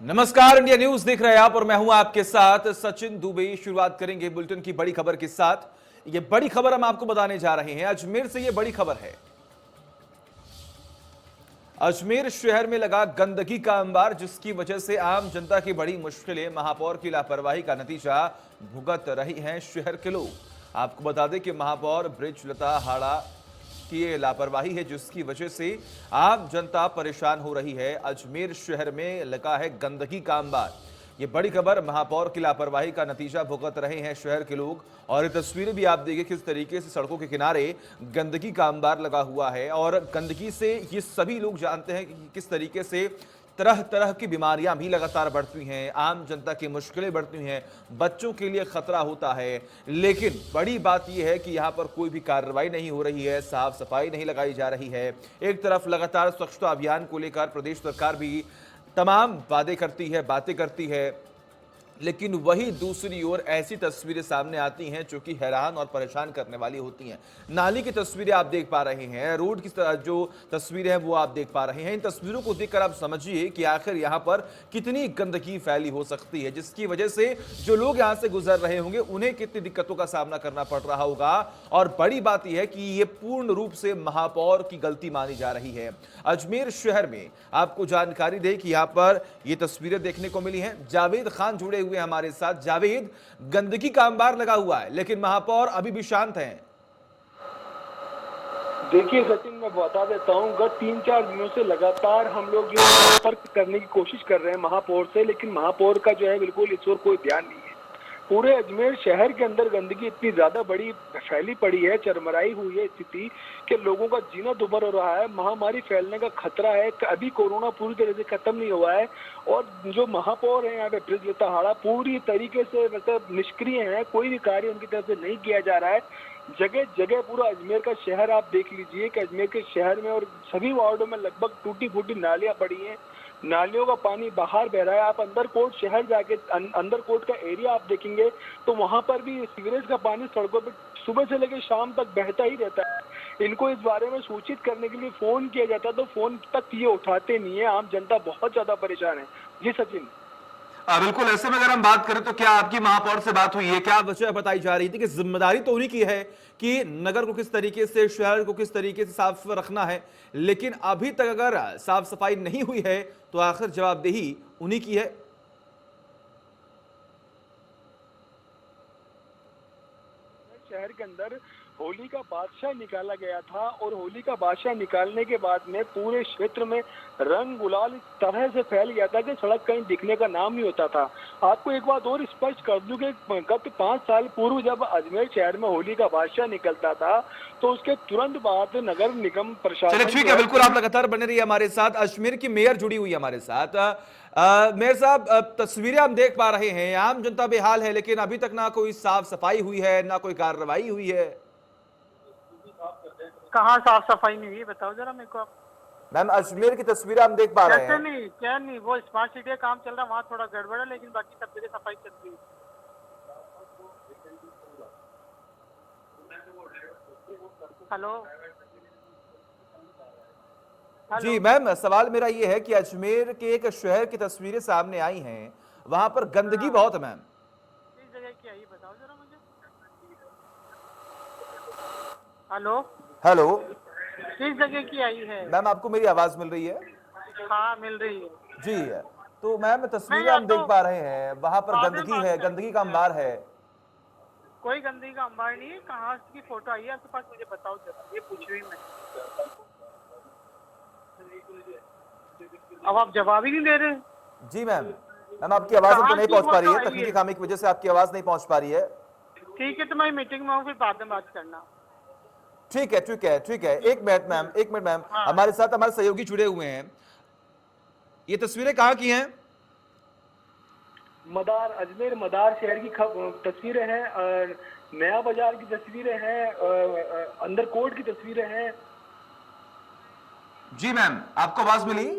नमस्कार, India news देख रहे हैं आप और मैं हूं आपके साथ सचिन दुबे। शुरुआत करेंगे बुलेटिन की बड़ी खबर के साथ। ये बड़ी खबर हम आपको बताने जा रहे हैं। अजमेर से ये बड़ी खबर है। अजमेर शहर में लगा गंदगी का अंबार, जिसकी वजह से आम जनता की बड़ी मुश्किलें, महापौर की लापरवाही का नतीजा भुगत रही हैं शहर के लोग। आपको बता दें कि महापौर बृजलता हाड़ा की ये लापरवाही है, जिसकी वजह से आम जनता परेशान हो रही है। अजमेर शहर में लगा है गंदगी का अंबार। ये बड़ी खबर, महापौर की लापरवाही का नतीजा भुगत रहे हैं शहर के लोग। और ये तस्वीरें भी आप देखिए किस तरीके से सड़कों के किनारे गंदगी का अंबार लगा हुआ है। और गंदगी से ये सभी लोग जानते हैं कि किस तरीके से तरह तरह की बीमारियां भी लगातार बढ़ती हैं, आम जनता की मुश्किलें बढ़ती हैं, बच्चों के लिए खतरा होता है। लेकिन बड़ी बात यह है कि यहाँ पर कोई भी कार्रवाई नहीं हो रही है, साफ सफाई नहीं लगाई जा रही है। एक तरफ लगातार स्वच्छता अभियान को लेकर प्रदेश सरकार भी तमाम वादे करती है, बातें करती है, लेकिन वही दूसरी ओर ऐसी तस्वीरें सामने आती हैं जो कि हैरान और परेशान करने वाली होती हैं। नाली की तस्वीरें आप देख पा रहे हैं, रोड की जो तस्वीरें हैं वो आप देख पा रहे हैं। इन तस्वीरों को देखकर आप समझिए कि आखिर यहाँ पर कितनी गंदगी फैली हो सकती है, जिसकी वजह से जो लोग यहाँ से गुजर रहे होंगे उन्हें कितनी दिक्कतों का सामना करना पड़ रहा होगा। और बड़ी बात यह है कि ये पूर्ण रूप से महापौर की गलती मानी जा रही है। अजमेर शहर में आपको जानकारी दें कि यहाँ पर ये तस्वीरें देखने को मिली हैं। जावेद खान जुड़े हुए हमारे साथ। जावेद, गंदगी का अंबार लगा हुआ है लेकिन महापौर अभी भी शांत हैं। देखिए सचिन, मैं बता देता हूँ, गत 3-4 दिनों से लगातार हम लोग जो संपर्क करने की कोशिश कर रहे हैं महापौर से, लेकिन महापौर का जो है बिल्कुल इस ओर कोई ध्यान नहीं है। पूरे अजमेर शहर के अंदर गंदगी इतनी ज्यादा बड़ी फैली पड़ी है, चरमराई हुई है स्थिति कि लोगों का जीना दुभर हो रहा है। महामारी फैलने का खतरा है। अभी कोरोना पूरी तरह से खत्म नहीं हुआ है और जो महापौर है यहाँ पे बृजलता हाड़ा पूरी तरीके से मतलब निष्क्रिय है। कोई भी कार्य उनकी तरफ से नहीं किया जा रहा है। जगह जगह पूरा अजमेर का शहर आप देख लीजिए कि अजमेर के शहर में और सभी वार्डों में लगभग टूटी फूटी नालियां पड़ी हैं। नालियों का पानी बाहर बह रहा है। आप अंदर कोट शहर जाके अंदर कोट का एरिया आप देखेंगे तो वहां पर भी सीवरेज का पानी सड़कों पर सुबह से लेकर शाम तक बहता ही रहता है। इनको इस बारे में सूचित करने के लिए फोन किया जाता है तो फोन तक ये उठाते नहीं है। आम जनता बहुत ज्यादा परेशान है। जी सचिन। बिल्कुल, ऐसे में अगर हम बात करें तो क्या आपकी महापौर से बात हुई है? क्या वजह बताई जा रही थी कि जिम्मेदारी तो उन्हीं की है कि नगर को किस तरीके से, शहर को किस तरीके से साफ रखना है, लेकिन अभी तक अगर साफ सफाई नहीं हुई है तो आखिर जवाबदेही उन्हीं की है। शहर के अंदर होली का बादशाह निकाला गया था और होली का बादशाह निकालने के बाद में पूरे क्षेत्र में रंग गुलाल इस तरह से फैल गया था कि सड़क कहीं दिखने का नाम नहीं होता था। आपको एक बात और स्पष्ट कर दूं कि गत 5 साल पूर्व जब अजमेर शहर में होली का बादशाह निकलता था तो उसके तुरंत बाद नगर निगम प्रशासन। चलिए ठीक है, बिल्कुल आप लगातार बने रहिए हमारे साथ। अजमेर की मेयर जुड़ी हुई है हमारे साथ। मेयर साहब, तस्वीरें हम देख पा रहे हैं, आम जनता बेहाल है, लेकिन अभी तक ना कोई साफ सफाई हुई है, ना कोई कार्रवाई हुई है। कहाँ साफ सफाई नहीं हुई, बताओ जरा मेरे को आप। मैम, अजमेर की तस्वीरें हम देख पा रहे हैं। क्या नहीं, वो स्मार्ट सिटी का काम चल रहा है, वहाँ थोड़ा गड़बड़ है, लेकिन बाकी सब जगह सफाई चल रही है। हेलो जी मैम, सवाल मेरा ये है कि अजमेर के एक शहर की तस्वीरें सामने आई हैं, वहां पर गंदगी बहुत है मैम। किस जगह की आई बताओ जरा मुझे। हेलो हेलो किस जगह की आई है मैम, आपको मेरी आवाज मिल रही है? हाँ मिल रही है जी, तो मैम तस्वीरें हम देख पा रहे हैं, वहां पर गंदगी है, गंदगी का अंबार है। कोई गंदगी का अंबार नहीं है। कहाँ की फोटो आई है आपके पास, मुझे बताओ जरा, ये पूछ रही मैं। अब आप जवाब ही नहीं दे रहे। जी मैम, मैम आपकी आवाज तो नहीं पहुंच पा रही है, तकनीकी खामी की वजह से आपकी आवाज नहीं पहुंच पा रही है। ठीक है, तो मैं मीटिंग में हूँ, फिर बाद में बात करना। ठीक है ठीक है ठीक है, एक मिनट मैम, एक मिनट मैम। हमारे साथ हमारे सहयोगी जुड़े हुए हैं। ये तस्वीरें कहाँ की हैं? मदार, अजमेर मदार शहर की तस्वीरें हैं और नया बाजार की तस्वीरें हैं और अंदर कोट की तस्वीरें हैं। जी मैम, आपको आवाज मिली?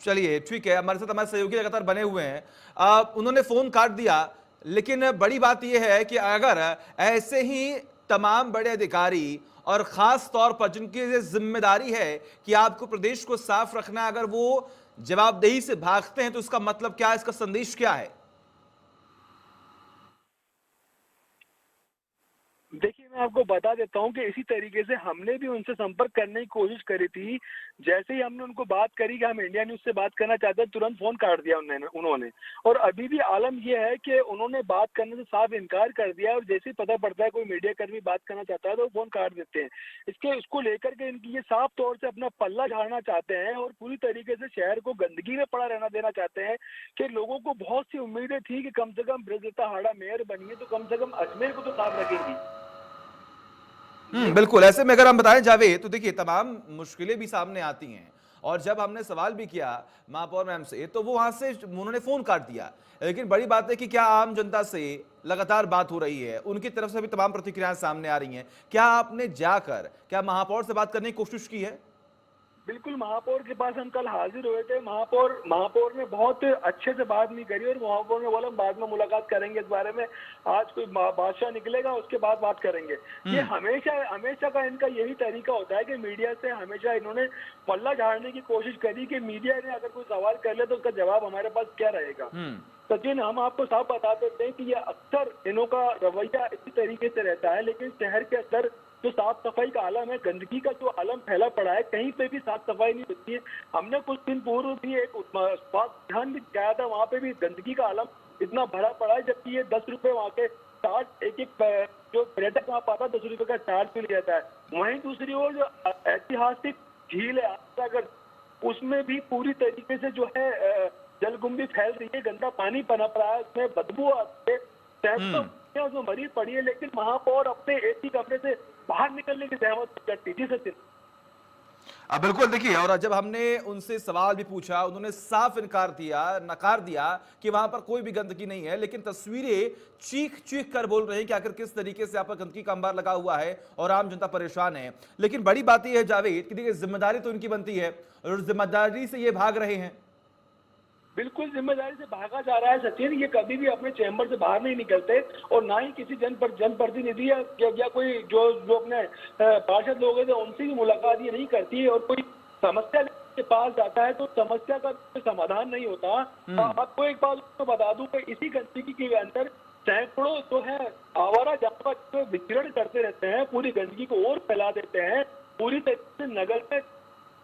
चलिए ठीक है, हमारे साथ हमारे सहयोगी लगातार बने हुए हैं। उन्होंने फोन काट दिया, लेकिन बड़ी बात यह है कि अगर ऐसे ही तमाम बड़े अधिकारी और खास तौर पर जिनकी ये जिम्मेदारी है कि आपको प्रदेश को साफ रखना है, अगर वो जवाबदेही से भागते हैं तो इसका मतलब क्या है, इसका संदेश क्या है? देखिए, मैं आपको बता देता हूँ कि इसी तरीके से हमने भी उनसे संपर्क करने की कोशिश करी थी। जैसे ही हमने उनको बात करी कि हम इंडिया न्यूज़ से बात करना चाहते हैं, तुरंत फ़ोन काट दिया उन्होंने। और अभी भी आलम ये है कि उन्होंने बात करने से साफ इनकार कर दिया और जैसे ही पता पड़ता है कोई मीडिया कर्मी बात करना चाहता है, तो वो फ़ोन काट देते हैं। इसको लेकर के इनकी ये साफ तौर से अपना पल्ला झाड़ना चाहते हैं और पूरी तरीके से शहर को गंदगी में पड़ा रहना देना चाहते हैं कि लोगों को बहुत सी उम्मीदें थी कि कम से कम ब्रजलता हाड़ा मेयर बनी है, तो कम से कम अजमेर को तो साफ रखेंगी। बिल्कुल। ऐसे में अगर हम बताएं जावेद, तो देखिए तमाम मुश्किलें भी सामने आती हैं और जब हमने सवाल भी किया महापौर मैम से तो वो वहां से उन्होंने फोन काट दिया। लेकिन बड़ी बात है कि क्या आम जनता से लगातार बात हो रही है, उनकी तरफ से भी तमाम प्रतिक्रियाएं सामने आ रही हैं। क्या आपने जाकर क्या महापौर से बात करने की कोशिश की है? बिल्कुल, महापौर के पास हम कल हाजिर हुए थे। महापौर ने बहुत अच्छे से बात नहीं करी और महापौर ने बोला बाद में मुलाकात करेंगे इस बारे में, आज कोई बादशाह निकलेगा उसके बाद बात करेंगे। ये हमेशा हमेशा का इनका यही तरीका होता है कि मीडिया से हमेशा इन्होंने पल्ला झाड़ने की कोशिश करी कि मीडिया ने अगर कोई सवाल कर ले तो उसका जवाब हमारे पास क्या रहेगा। सचिन, हम आपको साफ बता देते हैं कि ये अक्सर इन्हों का रवैया इसी तरीके से रहता है, लेकिन शहर के अंदर जो साफ सफाई का आलम है, गंदगी का जो आलम फैला पड़ा है, कहीं पे भी साफ सफाई नहीं होती है। हमने कुछ दिन पूर्व भी एक स्वास्थ्य अभियान भी किया था, वहाँ पे भी गंदगी का आलम इतना भरा पड़ा है, जबकि ये 10 रुपए वहाँ के चार्ज एक जो पर्यटक वहाँ पाता 10 रुपए का चार्ज भी लिया जाता है। वहीं दूसरी ओर जो ऐतिहासिक झील है आगरा, उसमें भी पूरी तरीके से जो है जलकुंभी फैल रही है, गंदा पानी पनप रहा है, उसमें बदबू आती है, सैकड़ों उसमें मरीज पड़ी है, लेकिन महापौर अपने एसी कमरे से बाहर निकलने की जहमत करती थी। सचिन, बिल्कुल। देखिए, और जब हमने उनसे सवाल भी पूछा, उन्होंने साफ नकार दिया कि वहां पर कोई भी गंदगी नहीं है, लेकिन तस्वीरें चीख चीख कर बोल रहे हैं कि आखिर किस तरीके से यहाँ पर गंदगी का अंबार लगा हुआ है और आम जनता परेशान है। लेकिन बड़ी बात यह है जावेद कि देखिए जिम्मेदारी तो इनकी बनती है और जिम्मेदारी से ये भाग रहे हैं। बिल्कुल जिम्मेदारी से भागा जा रहा है सचिन। ये कभी भी अपने चैम्बर से बाहर नहीं निकलते और ना ही किसी जनप्रतिनिधि या कोई जो अपने पार्षद लोग हैं उनसे भी मुलाकात ये नहीं करती है। और कोई समस्या के पास जाता है तो समस्या का समाधान नहीं होता। आपको एक बात तो बता दूं कि इसी गंदगी के अंदर सैकड़ों जो है आवारा जानवर विचरण करते रहते हैं, पूरी गंदगी को और फैला देते हैं। पूरी तरीके से नगर में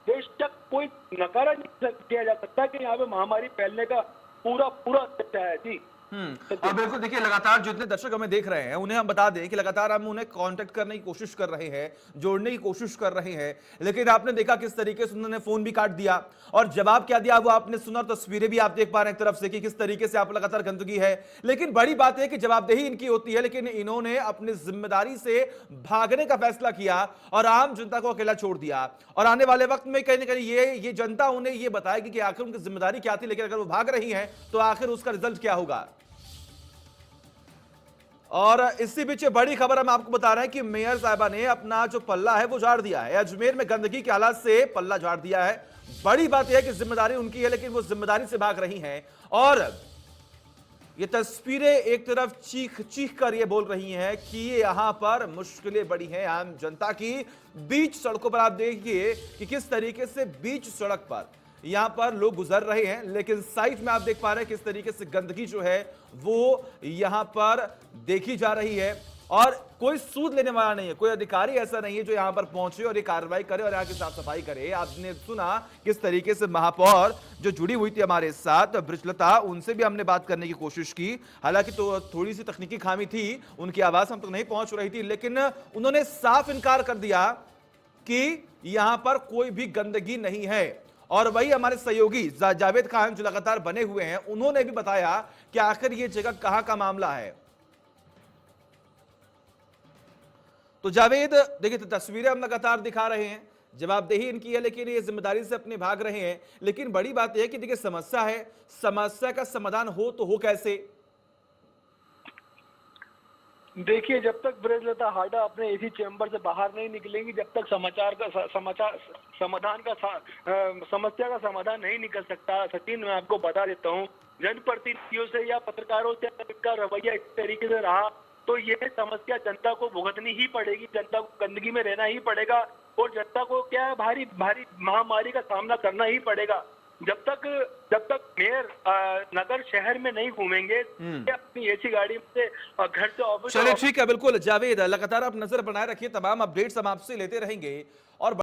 देश तक कोई नकारा नहीं किया जा सकता कि यहाँ पे महामारी फैलने का पूरा सच्चा है। जी और बिल्कुल। देखिए लगातार जितने दर्शक हमें देख रहे हैं उन्हें हम बता दें कि लगातार हम उन्हें कांटेक्ट करने की कोशिश कर रहे हैं, जोड़ने की कोशिश कर रहे हैं, लेकिन आपने देखा किस तरीके से उन्होंने फोन भी काट दिया और जवाब क्या दिया वो आपने सुना। तस्वीरें भी आप देख पा रहे हैं एक तरफ से कि किस तरीके से आप लगातार गंदगी है। लेकिन बड़ी बात है कि जवाबदेही इनकी होती है, लेकिन इन्होंने अपनी जिम्मेदारी से भागने का फैसला किया और आम जनता को अकेला छोड़ दिया। और आने वाले वक्त में कहीं ना कहीं ये जनता उन्हें ये बताएगी कि आखिर उनकी जिम्मेदारी क्या थी, लेकिन अगर वो भाग रही है तो आखिर उसका रिजल्ट क्या होगा। और इसी बीच बड़ी खबर हम आपको बता रहे हैं कि मेयर साहिबा ने अपना जो पल्ला है वो झाड़ दिया है। अजमेर में गंदगी के हालात से पल्ला झाड़ दिया है। बड़ी बात यह है कि जिम्मेदारी उनकी है, लेकिन वो जिम्मेदारी से भाग रही हैं। और ये तस्वीरें एक तरफ चीख चीख कर ये बोल रही हैं कि यहां पर मुश्किलें बड़ी हैं आम जनता की। बीच सड़कों पर आप देखिए कि किस तरीके से बीच सड़क पर यहां पर लोग गुजर रहे हैं, लेकिन साइड में आप देख पा रहे हैं किस तरीके से गंदगी जो है वो यहां पर देखी जा रही है। और कोई सूद लेने वाला नहीं है, कोई अधिकारी ऐसा नहीं है जो यहां पर पहुंचे और ये कार्रवाई करे और यहां की साफ सफाई करे। आपने सुना किस तरीके से महापौर जो जुड़ी हुई थी हमारे साथ ब्रिजलता, उनसे भी हमने बात करने की कोशिश की। हालांकि तो थोड़ी सी तकनीकी खामी थी, उनकी आवाज हम तक नहीं पहुंच रही थी, लेकिन उन्होंने साफ इनकार कर दिया कि यहां पर कोई भी गंदगी नहीं है। और वही हमारे सहयोगी जावेद खान जो लगातार बने हुए हैं, उन्होंने भी बताया कि आखिर ये जगह कहां का मामला है। तो जावेद देखिए तस्वीरें हम लगातार दिखा रहे हैं, जवाबदेही इनकी है, लेकिन ये जिम्मेदारी से अपने भाग रहे हैं। लेकिन बड़ी बात यह है कि देखिए समस्या है, समस्या का समाधान हो तो हो कैसे। देखिए, जब तक ब्रजलता हाडा अपने एसी चैम्बर से बाहर नहीं निकलेंगी, जब तक समस्या का समाधान नहीं निकल सकता। सचिन, मैं आपको बता देता हूँ जनप्रतिनिधियों से या पत्रकारों से अगर इनका रवैया इस तरीके से रहा तो ये समस्या जनता को भुगतनी ही पड़ेगी, जनता को गंदगी में रहना ही पड़ेगा और जनता को क्या है भारी भारी महामारी का सामना करना ही पड़ेगा। जब तक मेयर नगर शहर में नहीं घूमेंगे अपनी एसी गाड़ी से घर से ऑफिस। चलिए ठीक है, बिल्कुल जावेद, लगातार आप नजर बनाए रखिए, तमाम अपडेट्स हम आपसे लेते रहेंगे और